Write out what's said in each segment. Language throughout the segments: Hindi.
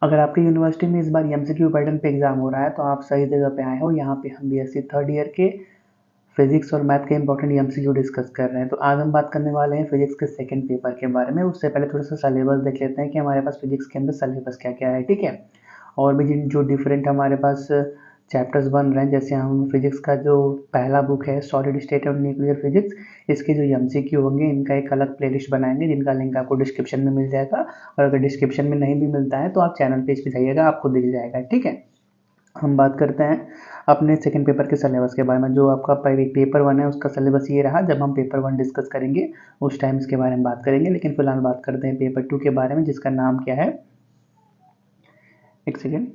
अगर आपकी यूनिवर्सिटी में इस बार एमसीक्यू पैटर्न पे एग्जाम हो रहा है तो आप सही जगह पे आए हो। यहाँ पे हम बीएससी थर्ड ईयर के फिजिक्स और मैथ के इंपॉर्टेंट एमसीक्यू डिस्कस कर रहे हैं। तो आज हम बात करने वाले हैं फिजिक्स के सेकंड पेपर के बारे में। उससे पहले थोड़ा सा सिलेबस देख लेते हैं कि हमारे पास फिजिक्स के अंदर सिलेबस क्या क्या है, ठीक है। और भी जो डिफरेंट हमारे पास चैप्टर्स बन रहे हैं, जैसे हम फिजिक्स का जो पहला बुक है सॉलिड स्टेट और न्यूक्लियर फिजिक्स, इसके जो एमसीक्यू होंगे इनका एक अलग प्लेलिस्ट बनाएंगे जिनका लिंक आपको डिस्क्रिप्शन में मिल जाएगा। और अगर डिस्क्रिप्शन में नहीं भी मिलता है तो आप चैनल पेज पे जाइएगा, आपको दिख जाएगा, ठीक है। हम बात करते हैं अपने सेकंड पेपर के सिलेबस के बारे में। जो आपका पेपर वन है उसका सिलेबस ये रहा। जब हम पेपर वन डिस्कस करेंगे उस टाइम इसके बारे में बात करेंगे, लेकिन फिलहाल बात करते हैं पेपर टू के बारे में, जिसका नाम क्या है, एक second,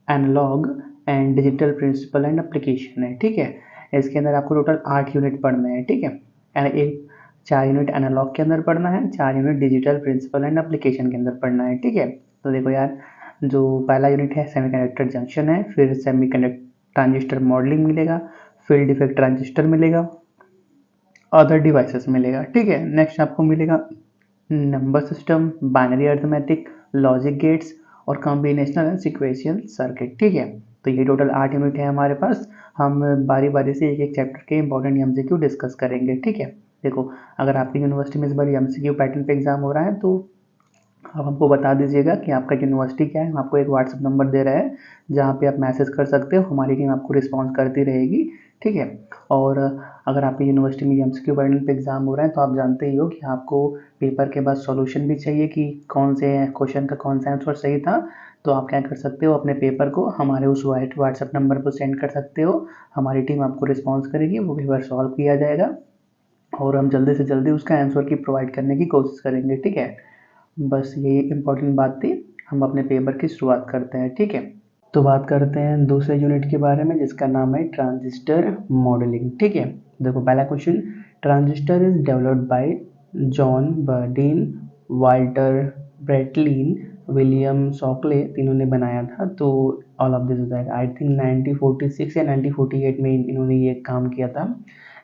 analogue and digital principle and application है, ठीक है। इसके अंदर आपको टोटल 8 यूनिट पढ़ने हैं, ठीक है। एक 4 यूनिट एनालॉग के अंदर पढ़ना है, 4 unit digital principle and application के अंदर पढ़ना है, ठीक है। तो देखो यार, जो पहला यूनिट है सेमीकंडक्टर जंक्शन है, फिर सेमीकंडक्टर ट्रांजिस्टर मॉडलिंग मिलेगा, फील्ड इफेक्ट ट्रांजिस्टर मिलेगा, अदर डिवाइसेस मिलेगा, ठीक है। नेक्स्ट आपको मिलेगा number system, binary arithmetic, logic gates और कॉम्बिनेशनल एंड सिक्वेंशियल सर्किट, ठीक है। तो ये टोटल 8 यूनिट है हमारे पास। हम बारी बारी से एक एक चैप्टर के इंपॉर्टेंट एमसीक्यू डिस्कस करेंगे, ठीक है। देखो, अगर आपकी यूनिवर्सिटी में इस बार एमसीक्यू पैटर्न पे एग्जाम हो रहा है तो आप हमको बता दीजिएगा कि आपका यूनिवर्सिटी क्या है। हम आपको एक व्हाट्सएप नंबर दे रहे हैं जहाँ पे आप मैसेज कर सकते हो, हमारी टीम आपको रिस्पॉन्स करती रहेगी, ठीक है। और अगर आपकी यूनिवर्सिटी में एमसीक्यू पैटर्न पे एग्जाम हो रहा है तो आप जानते ही हो कि आपको पेपर के बाद सॉल्यूशन भी चाहिए कि कौन से क्वेश्चन का कौन सा आंसर सही था। तो आप क्या कर सकते हो, अपने पेपर को हमारे उस व्हाट्सएप नंबर पर सेंड कर सकते हो। हमारी टीम आपको रिस्पॉन्स करेगी, वो पेपर सॉल्व किया जाएगा और हम जल्दी से जल्दी उसका आंसर की प्रोवाइड करने की कोशिश करेंगे, ठीक है। बस यही इम्पोर्टेंट बात थी। हम अपने पेपर की शुरुआत करते हैं, ठीक है। तो बात करते हैं दूसरे यूनिट के बारे में जिसका नाम है ट्रांजिस्टर मॉडलिंग, ठीक है। देखो पहला question, transistor is developed by John Bardeen, Walter Brattain, William Shockley, तीनों ने बनाया था। तो all of this that I think 1946 या 1948 में इन्होंने ये काम किया था,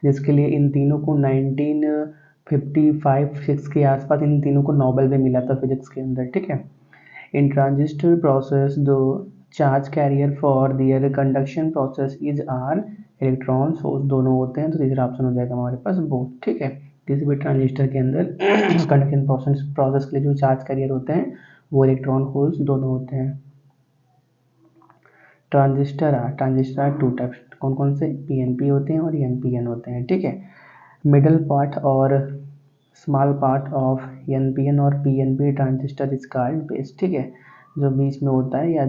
जिसके लिए इन तीनों को 1955-6 के आसपास इन तीनों को नोबेल भी मिला था फिजिक्स के अंदर, ठीक है। In transistor process, the charge carrier for their conduction process is are electrons, वो दोनों होते हैं। तो तीसरा ऑप्शन हो जाएगा हमारे पास बोथ, ठीक है। किसी भी ट्रांजिस्टर के अंदर कंडक्शन प्रोसेस के लिए जो चार्ज कैरियर होते हैं वो इलेक्ट्रॉन होल्स दोनों होते हैं। ट्रांजिस्टर टू टाइप्स, कौन कौन से, पीएनपी होते हैं और एनपीएन होते हैं, ठीक है। मिडल पार्ट और स्मॉल पार्ट ऑफ एनपीएन और PNP transistor is called base, ठीक है। जो बीच में होता है या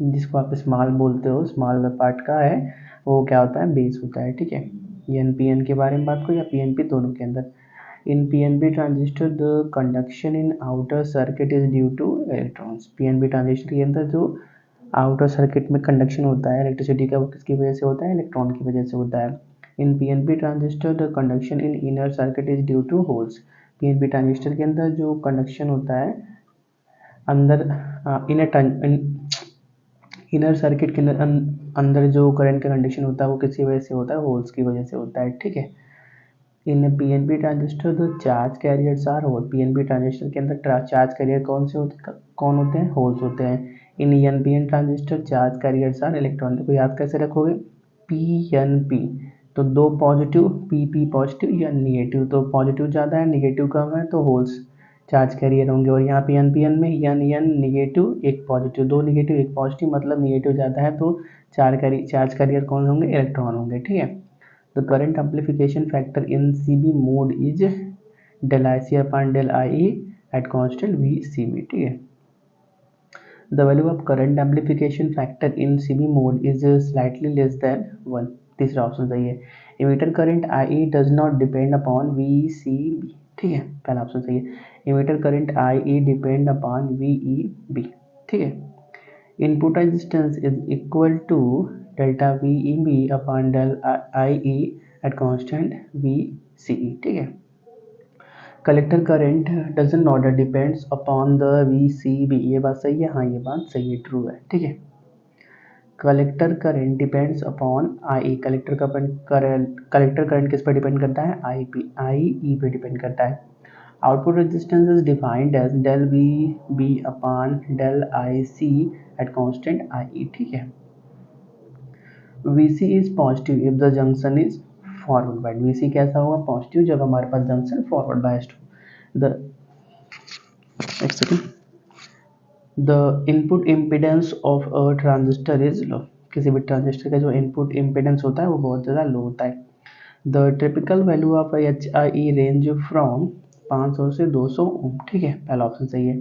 जिसको आप स्मॉल बोलते हो, स्मॉल पार्ट का है, वो क्या होता है, बेस होता है, ठीक है। एनपीएन के बारे में बात करो या पीएनपी, दोनों के अंदर। In PNP transistor the conduction in outer circuit is due to electrons. PNP transistor के अंदर जो आउटर सर्किट में कंडक्शन होता है इलेक्ट्रिसिटी का, वो किसकी वजह से होता है, इलेक्ट्रॉन की वजह से होता है। In PNP transistor the conduction in inner circuit is due to holes. PNP transistor के अंदर जो कंडक्शन होता है अंदर इनर सर्किट के अंदर जो करंट का कंडक्शन होता है वो किसकी वजह से होता है, होल्स की वजह से होता है, ठीक है। इन पीएनपी ट्रांजिस्टर जो charge carriers are hole, PNP transistor के अंदर चार्ज कैरियर कौन होते हैं, होल्स होते हैं। In NPN transistor charge carriers are electron. को याद कैसे रखोगे, पीएनपी तो दो पॉजिटिव, पीपी पॉजिटिव या निगेटिव, तो पॉजिटिव ज़्यादा है निगेटिव कम है तो होल्स चार्ज कैरियर होंगे। और यहाँ पे एनपीएन में एन निगेटिव एक पॉजिटिव, दो निगेटिव एक पॉजिटिव, मतलब निगेटिव ज़्यादा है तो चार्ज कैरियर कौन होंगे, इलेक्ट्रॉन होंगे, ठीक है। The current amplification factor in CB mode is del IC upon del IE at constant VCB, ठीक है। The value of current amplification factor in CB mode is slightly less than 1, तीसरा ऑप्शन सही है। Emitter current IE does not depend upon VCB, ठीक है, पहला ऑप्शन सही है। Emitter current IE depend upon VEB, ठीक है। Input resistance is equal to delta VEB upon del IE at constant VCE, ठीक है। Collector current doesn't order depends upon the VCB, ये बात सही है, हाँ ये बात सही है, ट्रू है, ठीक है। Collector current depends upon IE, collector current किस पर डिपेंड करता है, IE पे डिपेंड करता है। Output resistance is defined as del VB upon del IC at constant IE. ठीक है, VC is positive if the junction is forward biased. VC कैसा होगा? पॉजिटिव जब हमारे पास जंक्शन फॉरवर्ड बायस्ड हो. एक second. The input impedance of a transistor is low. किसी भी ट्रांजिस्टर का जो इनपुट इम्पिडेंस होता है वो बहुत ज़्यादा लो होता है. The typical value of HIE range from 500 से 200 ओम. ठीक है, पहला ऑप्शन सही है.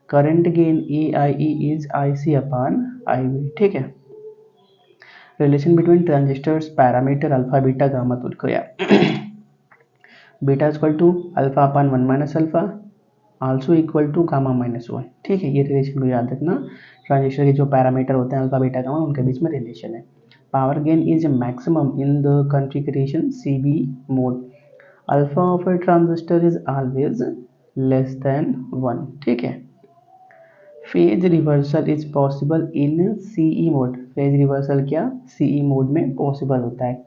Current gain AIE is IC upon IB. ठीक है. Relation between transistors parameter alpha beta gamma तो लिखो यार. Beta is equal to alpha upon 1 minus alpha also equal to gamma minus 1. ठीक है, ये रिलेशन को याद रखना. ट्रांजिस्टर के जो पैरामीटर होते हैं अल्फा बीटा गामा उनके बीच में रिलेशन है. Power gain is maximum in the configuration CB mode. Alpha of a transistor is always less than 1. ठीक है. Phase reversal is possible in CE mode. Phase reversal क्या CE मोड में पॉसिबल होता है.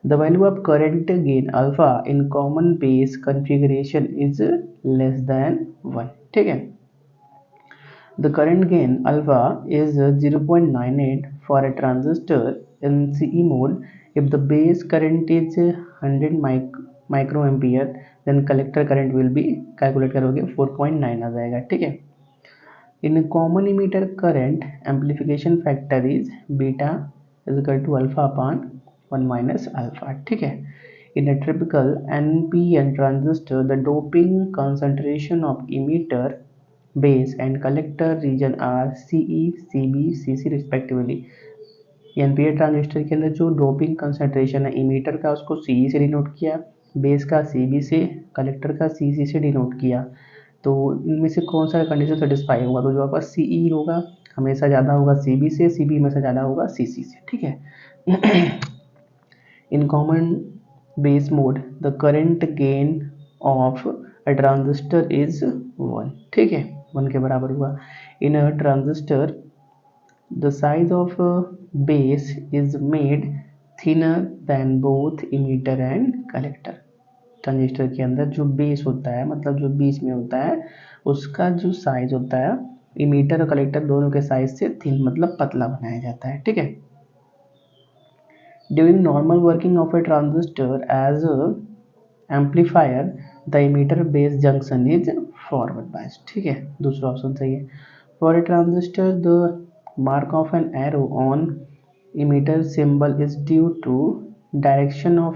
The value of current gain alpha in common base configuration is less than 1. ठीक है. The current gain alpha is 0.98 for a transistor in CE mode. If the base current is 100 microampere then collector current will be calculate करोगे 4.9 आ जाएगा. ठीक है. In a common emitter current amplification factor is beta is equal to alpha upon 1 minus alpha. ठीक है. In a typical NPN transistor the doping concentration of emitter base and collector region are CE, CB, CC respectively. NPN transistor के अंदर जो डोपिंग कंसंट्रेशन है इमीटर का उसको CE से डिनोट किया, बेस का CB से, कलेक्टर का CC से डिनोट किया. तो इनमें से कौन सा कंडीशन सेटिस्फाई होगा? तो जो आपका CE होगा हमेशा ज़्यादा होगा CB से, CB हमेशा ज़्यादा होगा CC से. ठीक है. In common base mode the current gain of a transistor is 1. ठीक है, 1 के बराबर हुआ. इन a transistor the size of base is made thinner than both emitter and collector. Transistor के अंदर जो बेस होता है मतलब जो बीच में होता है उसका जो साइज होता है इमीटर और कलेक्टर दोनों के साइज से थिन मतलब पतला बनाया जाता है. ठीक है. During normal working of a transistor as amplifier the emitter base junction is forward biased. ठीक है, दूसरा ऑप्शन सही है. For a transistor the mark of an arrow on emitter symbol is due to direction of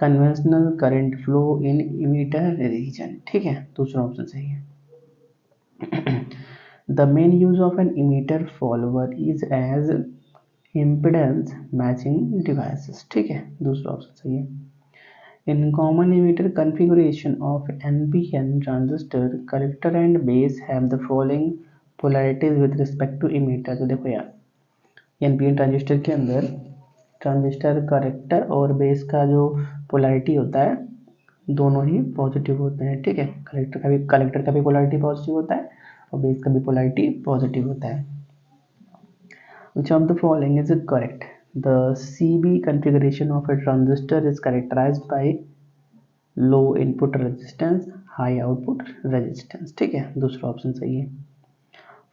conventional current flow in emitter region. ठीक है, दूसरा ऑप्शन सही है. The main use of an emitter follower is as impedance matching devices. ठीक है, दूसरा ऑप्शन सही है. In common emitter configuration of NPN transistor, collector and base have the following polarities with respect to emitter. तो देखो यार NPN ट्रांजिस्टर के अंदर ट्रांजिस्टर कलेक्टर और बेस का जो पोलैरिटी होता है दोनों ही पॉजिटिव होते हैं. ठीक है, कलेक्टर का भी पोलैरिटी पॉजिटिव होता है और बेस का भी पोलैरिटी पॉजिटिव होता है. Which of the following is correct? The CB configuration of a transistor is characterized by low input resistance, high output resistance. ठीक है, दूसरा ऑप्शन सही है.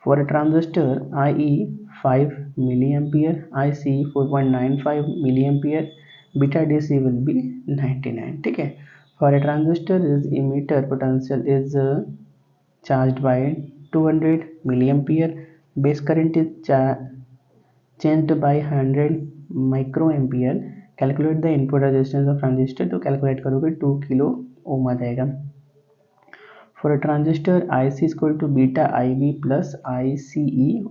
For a transistor IE 5 milliampere, IC 4.95 milliampere, beta DC will be 99. ठीक है. For a transistor is emitter potential is charged by 200 milliampere, base current is changed by 100 microampere. Calculate the input resistance of transistor. तो कैलकुलेट करोगे 2 किलो ओम आ जाएगा. For a transistor IC is equal to beta IB plus ICE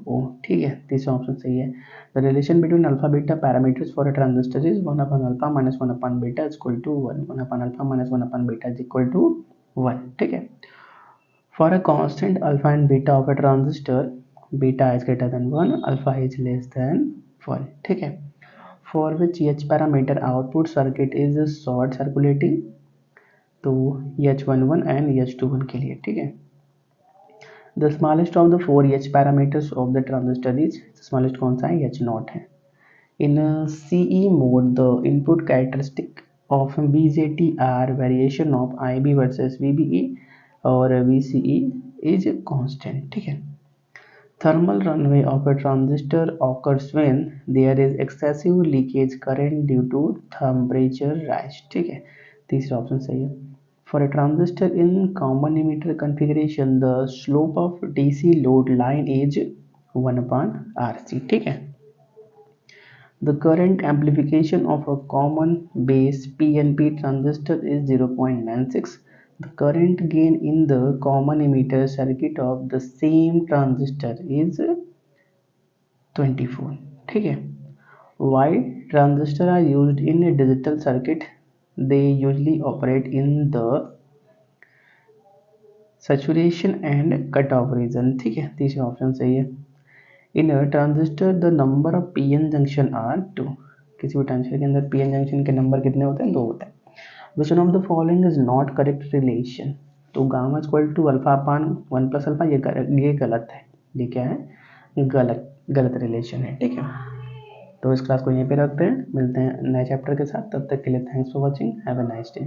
ohm. ठीक है, तीसरा ऑप्शन सही है. The relation between alpha beta parameters for a transistor is 1 upon alpha minus 1 upon beta is equal to 1. 1 upon alpha minus 1 upon beta is equal to 1. ठीक है. For a constant alpha and beta of a transistor, beta is greater than 1, alpha is less than 1. ठीक है. For which H parameter output circuit is short circulating, तो H11 एंड H21 के लिए. ठीक है. The smallest of the 4 H parameters of the transistor is, smallest कौन सा है? H0 है. In CE mode the input characteristic of BJT are variation of IB versus VBE और VCE इज कांस्टेंट, ठीक है। Thermal runaway of a transistor occurs when there is excessive leakage current due to temperature rise, ठीक है। तीसरा ऑप्शन सही है। For a transistor in common emitter configuration the slope of DC load line is 1/RC, ठीक है। The current amplification of a common base PNP transistor is 0.96. The current gain in the common emitter circuit of the same transistor is 24, ठीक है। Why transistors are used in a digital circuit? They usually operate in the saturation and cutoff region, ठीक है। तीसरा ऑप्शन सही है। In a transistor the number of PN junction are 2। किसी भी ट्रांजिस्टर के अंदर PN जंक्शन के नंबर कितने होते हैं? 2 होते हैं। Which one of the following is not correct relation? तो gamma equal to alpha upon 1 plus alpha, ये गलत है। ये क्या है? गलत रिलेशन है, ठीक है। तो इस क्लास को यहीं पे रखते हैं, मिलते हैं नए चैप्टर के साथ। तब तक के लिए thanks for watching, have a nice day.